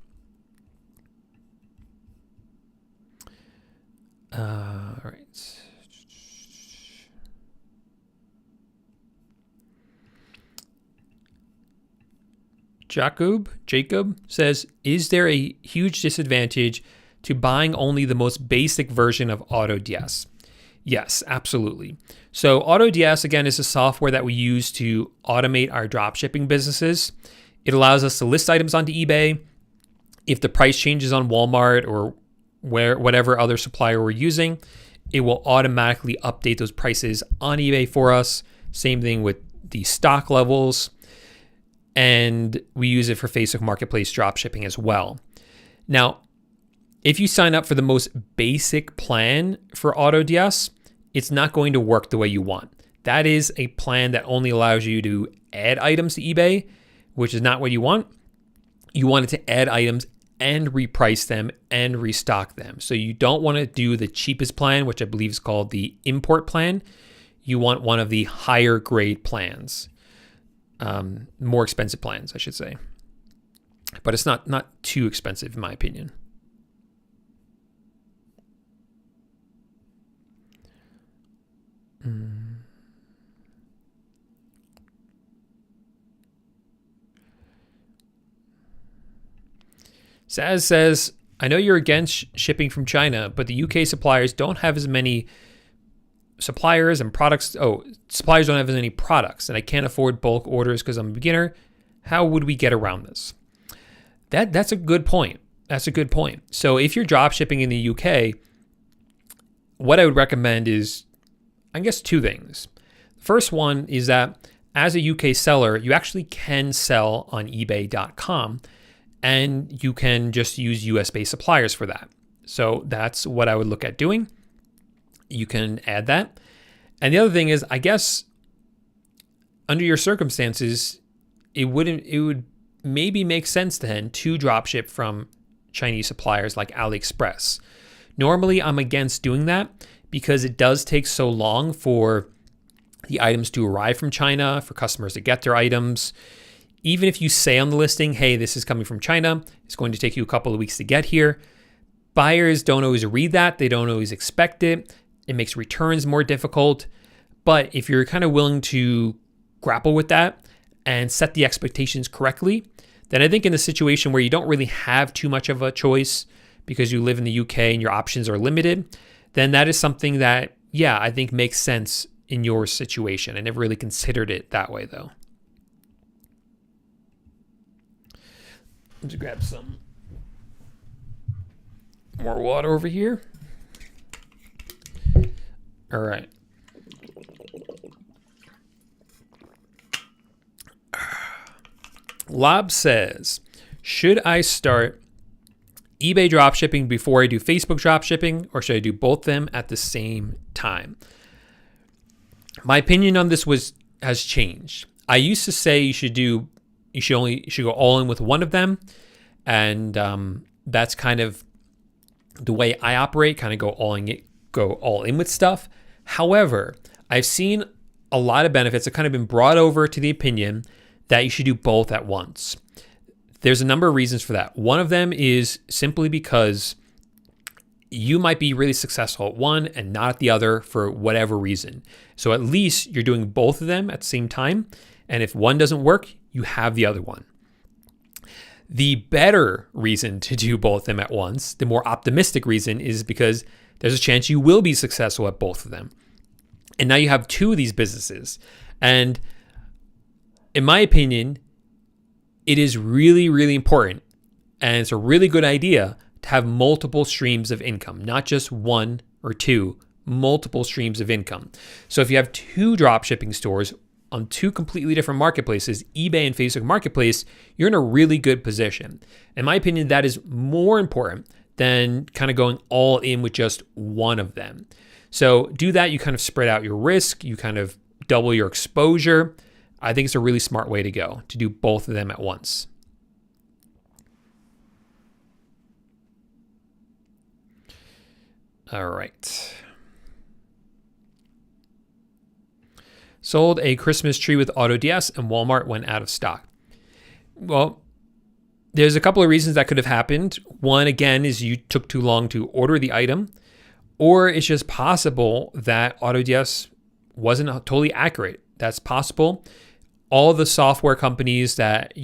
All right. Jacob says, is there a huge disadvantage to buying only the most basic version of AutoDS? Yes, absolutely. So AutoDS, again, is a software that we use to automate our dropshipping businesses. It allows us to list items onto eBay. If the price changes on Walmart or whatever other supplier we're using, it will automatically update those prices on eBay for us. Same thing with the stock levels. And we use it for Facebook Marketplace dropshipping as well. Now, if you sign up for the most basic plan for AutoDS, it's not going to work the way you want. That is a plan that only allows you to add items to eBay, which is not what you want. You want it to add items and reprice them and restock them. So you don't want to do the cheapest plan, which I believe is called the import plan. You want one of the higher grade plans. More expensive plans, I should say. But it's not too expensive, in my opinion. Saz says, I know you're against shipping from China, but the UK suppliers don't have as many suppliers and products. Suppliers don't have as many products, and I can't afford bulk orders because I'm a beginner. How would we get around this? That's a good point. So if you're drop shipping in the UK, what I would recommend is, I guess, two things. The first one is that as a UK seller, you actually can sell on ebay.com, and you can just use US-based suppliers for that. So that's what I would look at doing. You can add that. And the other thing is, I guess, under your circumstances, it would maybe make sense then to dropship from Chinese suppliers like AliExpress. Normally, I'm against doing that because it does take so long for the items to arrive from China, for customers to get their items. Even if you say on the listing, hey, this is coming from China, it's going to take you a couple of weeks to get here. Buyers don't always read that. They don't always expect it. It makes returns more difficult. But if you're kind of willing to grapple with that and set the expectations correctly, then I think in a situation where you don't really have too much of a choice because you live in the UK and your options are limited, then that is something that, yeah, I think makes sense in your situation. I never really considered it that way, though. Let's grab some more water over here. All right. Lob says, should I start eBay dropshipping before I do Facebook dropshipping, or should I do both of them at the same time? My opinion on this has changed. I used to say you should go all in with one of them, and that's kind of the way I operate. Kind of go all in with stuff. However, I've seen a lot of benefits. I've kind of been brought over to the opinion that you should do both at once. There's a number of reasons for that. One of them is simply because you might be really successful at one and not at the other for whatever reason. So at least you're doing both of them at the same time. And if one doesn't work, you have the other one. The better reason to do both of them at once, the more optimistic reason, is because there's a chance you will be successful at both of them. And now you have two of these businesses. And in my opinion, it is really, really important, and it's a really good idea to to have multiple streams of income, not just one or two, multiple streams of income. So if you have two dropshipping stores on two completely different marketplaces, eBay and Facebook Marketplace, you're in a really good position. In my opinion, that is more important than kind of going all in with just one of them. So do that. You kind of spread out your risk. You kind of double your exposure. I think it's a really smart way to go, to do both of them at once. All right. Sold a Christmas tree with AutoDS and Walmart went out of stock. Well, there's a couple of reasons that could have happened. One, again, is you took too long to order the item, or it's just possible that AutoDS wasn't totally accurate. That's possible. All the software companies that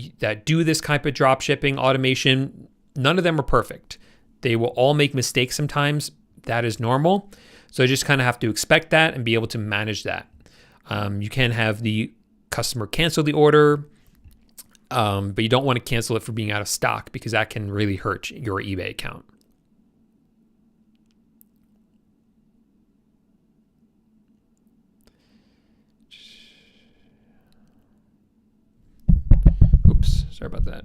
do this type of drop shipping automation, none of them are perfect. They will all make mistakes sometimes. That is normal. So you just kind of have to expect that and be able to manage that. You can have the customer cancel the order, but you don't want to cancel it for being out of stock because that can really hurt your eBay account. Oops, sorry about that.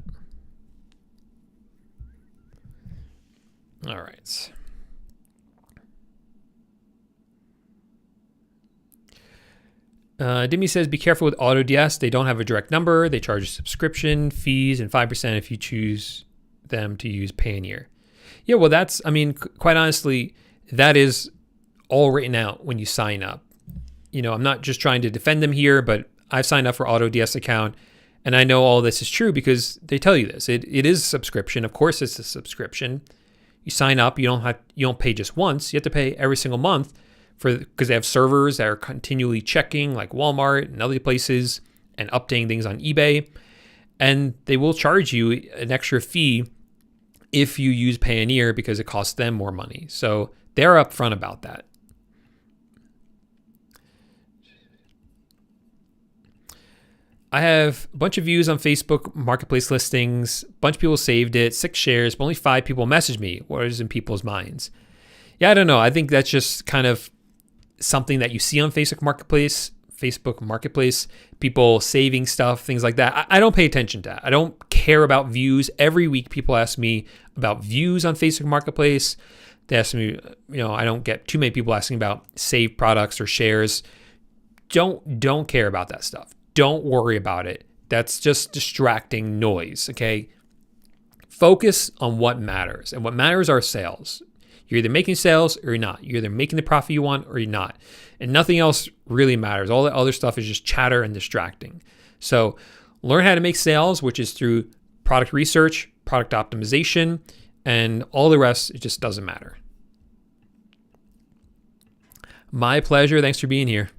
All right. Dimmy says, be careful with AutoDS. They don't have a direct number. They charge subscription fees and 5% if you choose them to use Payoneer. Yeah, well, that's, I mean, quite honestly, that is all written out when you sign up. You know, I'm not just trying to defend them here, but I've signed up for AutoDS account, and I know all this is true because they tell you this. It is a subscription. Of course, it's a subscription. You sign up. You don't pay just once. You have to pay every single month. Because they have servers that are continually checking, like Walmart and other places, and updating things on eBay. And they will charge you an extra fee if you use Payoneer because it costs them more money. So they're upfront about that. I have a bunch of views on Facebook Marketplace listings. A bunch of people saved it, 6 shares, but only 5 people messaged me. What is in people's minds? Yeah, I don't know. I think that's just kind of something that you see on Facebook Marketplace, people saving stuff, things like that. I don't pay attention to that. I don't care about views. Every week people ask me about views on Facebook Marketplace. They ask me, I don't get too many people asking about saved products or shares. Don't care about that stuff. Don't worry about it. That's just distracting noise, okay? Focus on what matters. And what matters are sales. You're either making sales or you're not. You're either making the profit you want or you're not. And nothing else really matters. All the other stuff is just chatter and distracting. So learn how to make sales, which is through product research, product optimization, and all the rest, it just doesn't matter. My pleasure. Thanks for being here.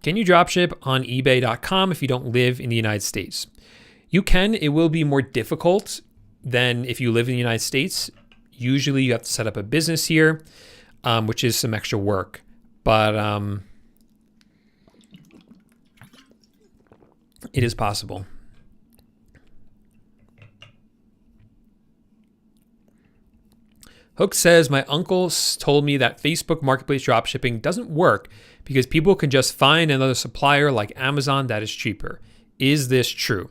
Can you dropship on eBay.com if you don't live in the United States? You can. It will be more difficult than if you live in the United States. Usually you have to set up a business here, which is some extra work. But it is possible. Hook says, my uncle told me that Facebook Marketplace dropshipping doesn't work because people can just find another supplier like Amazon that is cheaper. Is this true?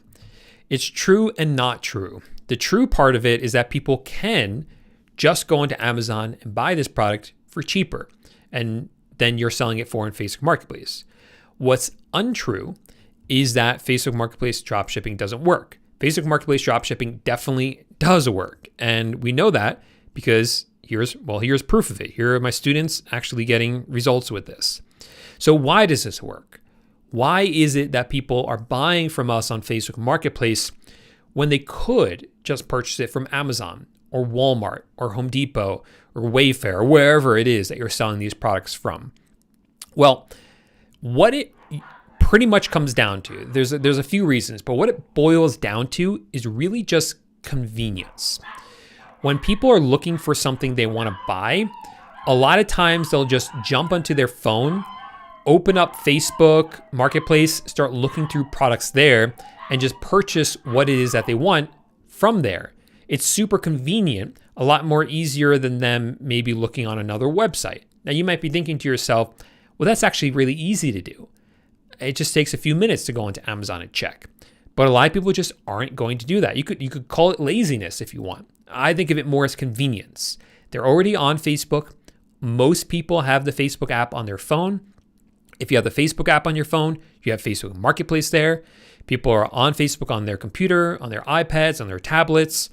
It's true and not true. The true part of it is that people can just go into Amazon and buy this product for cheaper, and then you're selling it for in Facebook Marketplace. What's untrue is that Facebook Marketplace dropshipping doesn't work. Facebook Marketplace dropshipping definitely does work, and we know that because here's proof of it. Here are my students actually getting results with this. So why does this work? Why is it that people are buying from us on Facebook Marketplace when they could just purchase it from Amazon or Walmart or Home Depot or Wayfair or wherever it is that you're selling these products from? Well, what it pretty much comes down to, there's a few reasons, but what it boils down to is really just convenience. When people are looking for something they want to buy, a lot of times they'll just jump onto their phone, open up Facebook Marketplace, start looking through products there, and just purchase what it is that they want from there. It's super convenient, a lot more easier than them maybe looking on another website. Now you might be thinking to yourself, well, that's actually really easy to do. It just takes a few minutes to go into Amazon and check. But a lot of people just aren't going to do that. You could call it laziness if you want. I think of it more as convenience. They're already on Facebook. Most people have the Facebook app on their phone. If you have the Facebook app on your phone, you have Facebook Marketplace there. People are on Facebook on their computer, on their iPads, on their tablets.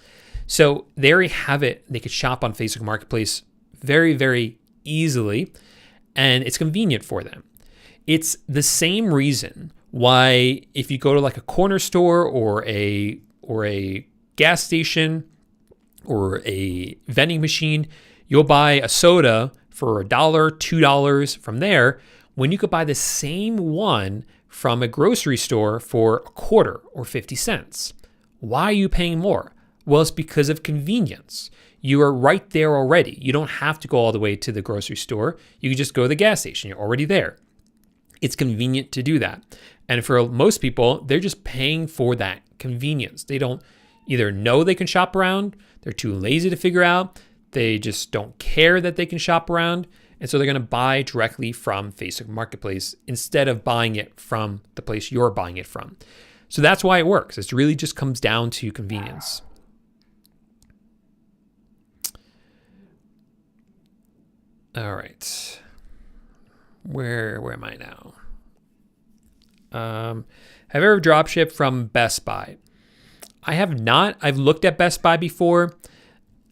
So they already have it. They could shop on Facebook Marketplace very, very easily, and it's convenient for them. It's the same reason why if you go to like a corner store or a gas station or a vending machine, you'll buy a soda for $1, $2 from there, when you could buy the same one from a grocery store for a quarter or 50 cents. Why are you paying more? Well, it's because of convenience. You are right there already. You don't have to go all the way to the grocery store. You can just go to the gas station. You're already there. It's convenient to do that. And for most people, they're just paying for that convenience. They don't either know they can shop around, they're too lazy to figure out, they just don't care that they can shop around. And so they're going to buy directly from Facebook Marketplace instead of buying it from the place you're buying it from. So that's why it works. It really just comes down to convenience. All right. Where am I now? Have I ever dropshipped from Best Buy? I have not. I've looked at Best Buy before.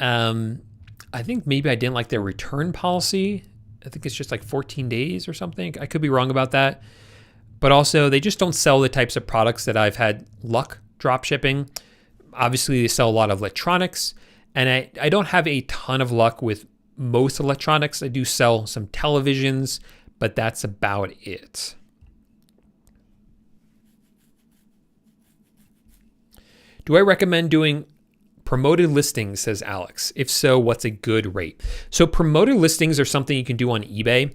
I think maybe I didn't like their return policy. I think it's just like 14 days or something. I could be wrong about that. But also, they just don't sell the types of products that I've had luck dropshipping. Obviously, they sell a lot of electronics. And I don't have a ton of luck with most electronics. I do sell some televisions, but that's about it. Do I recommend doing promoted listings, says Alex? If so, what's a good rate? So promoted listings are something you can do on eBay,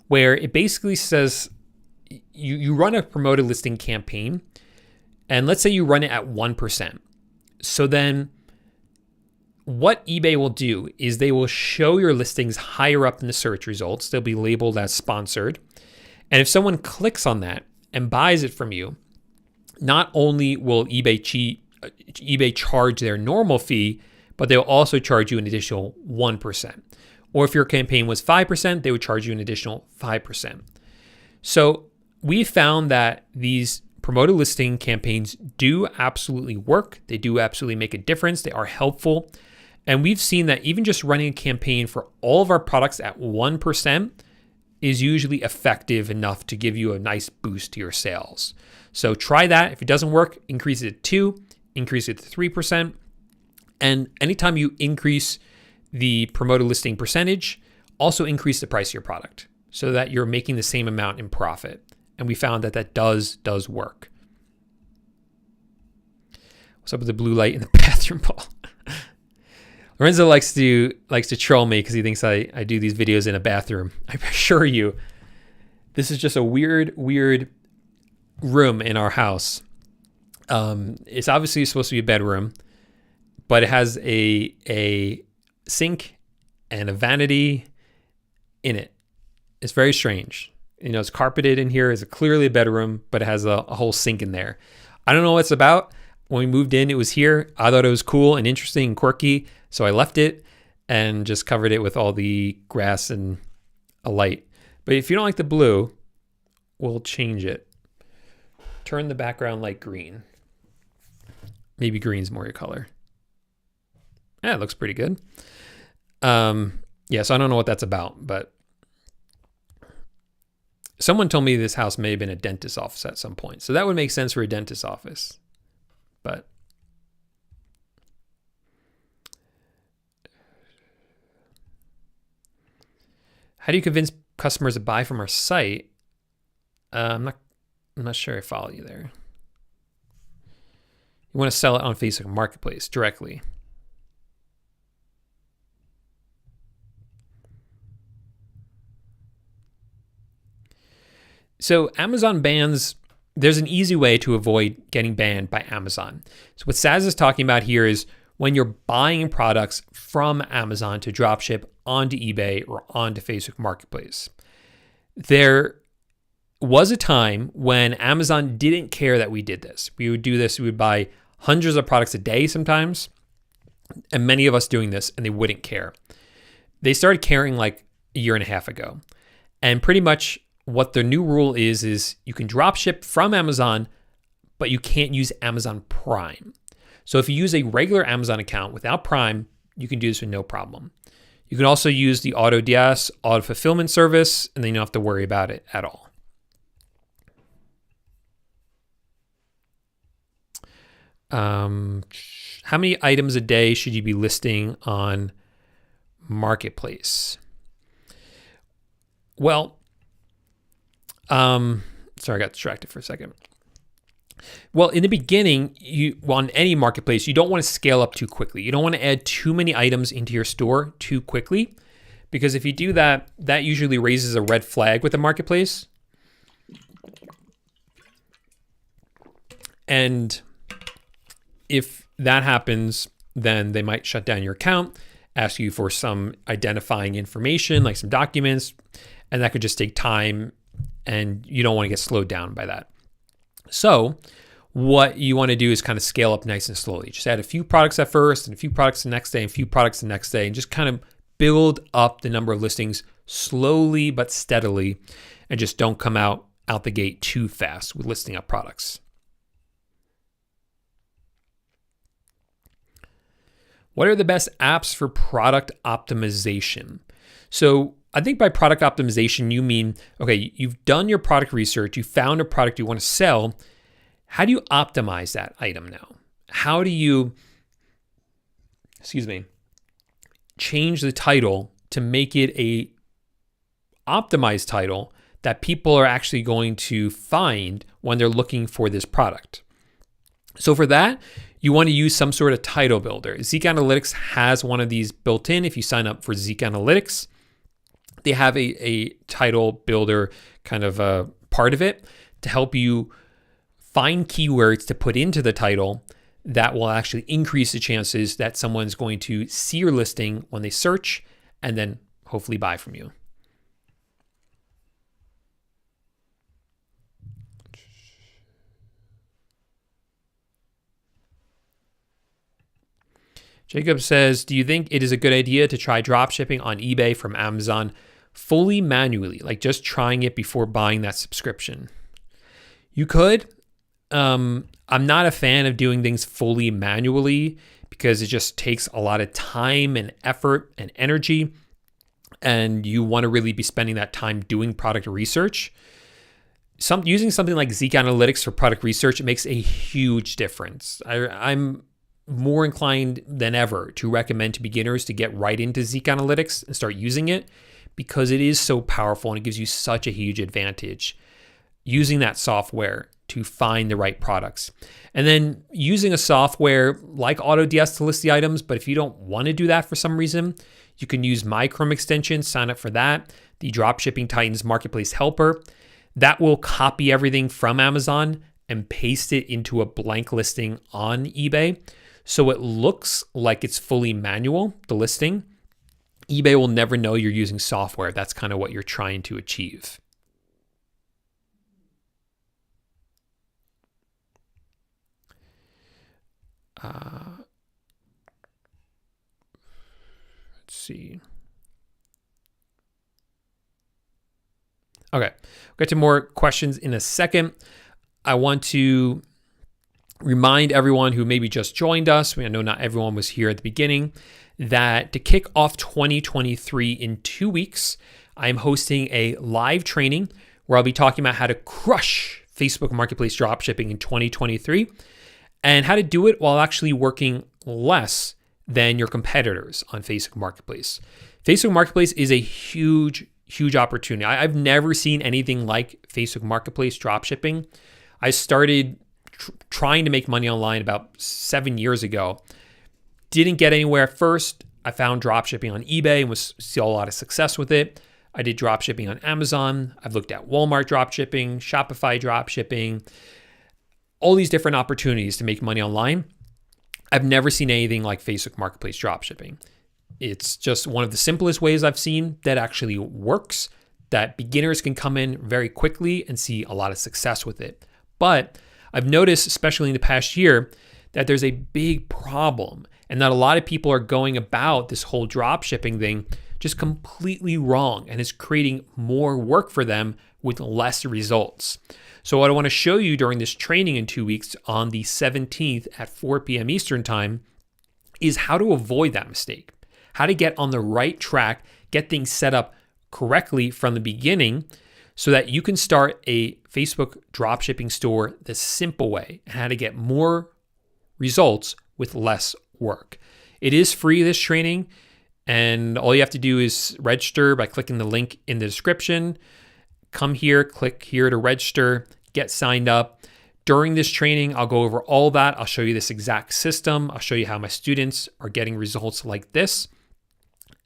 where it basically says you run a promoted listing campaign, and let's say you run it at 1%. So then what eBay will do is they will show your listings higher up in the search results. They'll be labeled as sponsored. And if someone clicks on that and buys it from you, not only will eBay charge their normal fee, but they'll also charge you an additional 1%. Or if your campaign was 5%, they would charge you an additional 5%. So we found that these promoted listing campaigns do absolutely work. They do absolutely make a difference. They are helpful. And we've seen that even just running a campaign for all of our products at 1% is usually effective enough to give you a nice boost to your sales. So try that. If it doesn't work, increase it to 2%, increase it to 3%. And anytime you increase the promoted listing percentage, also increase the price of your product so that you're making the same amount in profit. And we found that that does work. What's up with the blue light in the bathroom, Paul? Lorenzo likes to troll me because he thinks I do these videos in a bathroom. I assure you, this is just a weird room in our house. It's obviously supposed to be a bedroom, but it has a sink and a vanity in it. It's very strange. You know, it's carpeted in here. It's clearly a bedroom, but it has a whole sink in there. I don't know what it's about. When we moved in, it was here. I thought it was cool and interesting and quirky, so I left it and just covered it with all the grass and a light. But if you don't like the blue, we'll change it. Turn the background light green. Maybe green's more your color. Yeah, it looks pretty good. Yeah, so I don't know what that's about, but someone told me this house may have been a dentist's office at some point. So that would make sense for a dentist's office. But how do you convince customers to buy from our site? I'm not sure I follow you there. You want to sell it on Facebook Marketplace directly. So Amazon bans, there's an easy way to avoid getting banned by Amazon. So what Saz is talking about here is when you're buying products from Amazon to dropship onto eBay or onto Facebook Marketplace. There was a time when Amazon didn't care that we did this. We would do this, we would buy hundreds of products a day sometimes, and many of us doing this, and they wouldn't care. They started caring like a year and a half ago. And pretty much what the new rule is you can drop ship from Amazon, but you can't use Amazon Prime. So if you use a regular Amazon account without Prime, you can do this with no problem. You can also use the AutoDS auto fulfillment service, and then you don't have to worry about it at all. How many items a day should you be listing on Marketplace? Well, sorry, I got distracted for a second. Well, in the beginning, on any marketplace, you don't want to scale up too quickly. You don't want to add too many items into your store too quickly, because if you do that, that usually raises a red flag with the marketplace. And if that happens, then they might shut down your account, ask you for some identifying information, like some documents, and that could just take time, and you don't want to get slowed down by that. So what you want to do is kind of scale up nice and slowly. Just add a few products at first, and a few products the next day, and a few products the next day, and just kind of build up the number of listings slowly but steadily, and just don't come out the gate too fast with listing up products. What are the best apps for product optimization? So I think by product optimization, you mean, okay, you've done your product research, you found a product you want to sell. How do you optimize that item now? How do you, change the title to make it a optimized title that people are actually going to find when they're looking for this product? So for that, you want to use some sort of title builder. Zeek Analytics has one of these built in. If you sign up for Zeek Analytics, they have a title builder kind of a part of it to help you find keywords to put into the title that will actually increase the chances that someone's going to see your listing when they search and then hopefully buy from you. Jacob says, do you think it is a good idea to try dropshipping on eBay from Amazon fully manually, like just trying it before buying that subscription? You could. I'm not a fan of doing things fully manually because it just takes a lot of time and effort and energy, and you want to really be spending that time doing product research. Using something like Zeek Analytics for product research, it makes a huge difference. I'm more inclined than ever to recommend to beginners to get right into Zeek Analytics and start using it because it is so powerful and it gives you such a huge advantage using that software to find the right products. And then using a software like AutoDS to list the items, but if you don't want to do that for some reason, you can use my Chrome extension, sign up for that, the Dropshipping Titans Marketplace Helper. That will copy everything from Amazon and paste it into a blank listing on eBay. So it looks like it's fully manual, the listing. eBay will never know you're using software. That's kind of what you're trying to achieve. Let's see. Okay, we'll get to more questions in a second. I want to remind everyone who maybe just joined us, I know not everyone was here at the beginning, that to kick off 2023 in 2 weeks, I'm hosting a live training where I'll be talking about how to crush Facebook Marketplace dropshipping in 2023 and how to do it while actually working less than your competitors on Facebook Marketplace. Facebook Marketplace is a huge opportunity. I've never seen anything like Facebook Marketplace dropshipping. I started trying to make money online about 7 years ago. Didn't get anywhere at first. I found dropshipping on eBay and saw a lot of success with it. I did dropshipping on Amazon. I've looked at Walmart dropshipping, Shopify dropshipping, all these different opportunities to make money online. I've never seen anything like Facebook Marketplace dropshipping. It's just one of the simplest ways I've seen that actually works, that beginners can come in very quickly and see a lot of success with it. But I've noticed, especially in the past year, that there's a big problem and that a lot of people are going about this whole dropshipping thing just completely wrong, and is creating more work for them with less results. So what I want to show you during this training in 2 weeks on the 17th at 4 p.m. Eastern time is how to avoid that mistake, how to get on the right track, get things set up correctly from the beginning so that you can start a Facebook dropshipping store the simple way, and how to get more results with less work. It is free, this training, and all you have to do is register by clicking the link in the description. Come here, click here to register, get signed up. During this training, I'll go over all that. I'll show you this exact system. I'll show you how my students are getting results like this.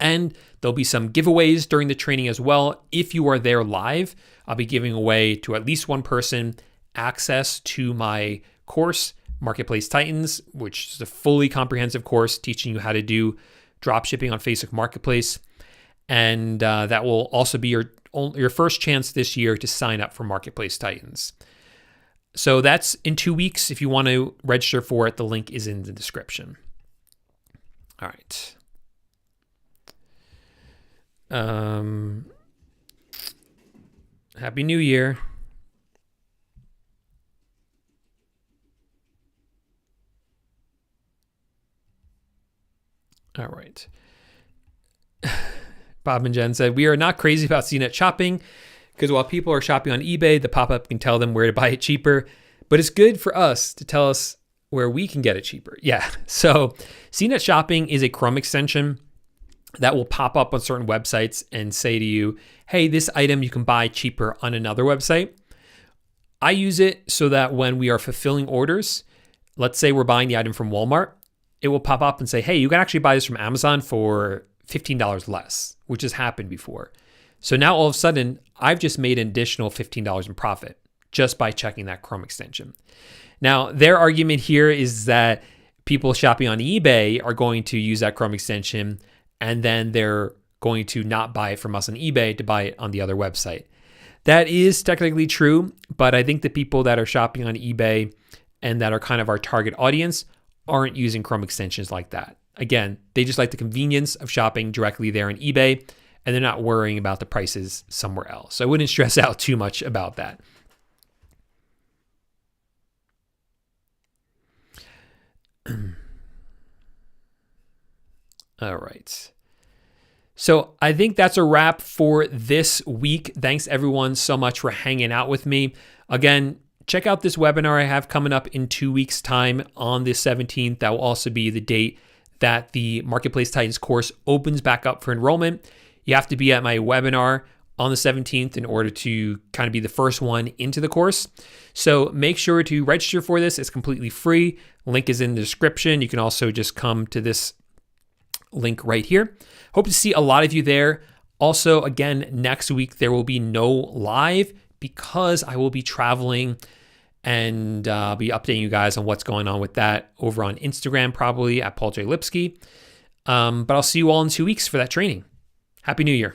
And there'll be some giveaways during the training as well. If you are there live, I'll be giving away to at least one person access to my course, Marketplace Titans, which is a fully comprehensive course teaching you how to do dropshipping on Facebook Marketplace. And that will also be your first chance this year to sign up for Marketplace Titans. So that's in 2 weeks. If you want to register for it, the link is in the description. All right. Happy New Year. All right. Bob and Jen said, we are not crazy about CNET shopping because while people are shopping on eBay, the pop-up can tell them where to buy it cheaper, but it's good for us to tell us where we can get it cheaper. Yeah. So CNET shopping is a Chrome extension that will pop up on certain websites and say to you, hey, this item you can buy cheaper on another website. I use it so that when we are fulfilling orders, let's say we're buying the item from Walmart, it will pop up and say, hey, you can actually buy this from Amazon for $15 less, which has happened before. So now all of a sudden, I've just made an additional $15 in profit just by checking that Chrome extension. Now, their argument here is that people shopping on eBay are going to use that Chrome extension and then they're going to not buy it from us on eBay to buy it on the other website. That is technically true, but I think the people that are shopping on eBay and that are kind of our target audience aren't using Chrome extensions like that. Again, they just like the convenience of shopping directly there on eBay, and they're not worrying about the prices somewhere else. So I wouldn't stress out too much about that. All right. So I think that's a wrap for this week. Thanks everyone so much for hanging out with me. Again, check out this webinar I have coming up in 2 weeks' time on the 17th. That will also be the date that the Marketplace Titans course opens back up for enrollment. You have to be at my webinar on the 17th in order to kind of be the first one into the course. So make sure to register for this. It's completely free. Link is in the description. You can also just come to this link right here. Hope to see a lot of you there. Also, again, next week there will be no live because I will be traveling, and I'll be updating you guys on what's going on with that over on Instagram, probably at Paul J Lipsky. But I'll see you all in 2 weeks for that training. Happy New Year.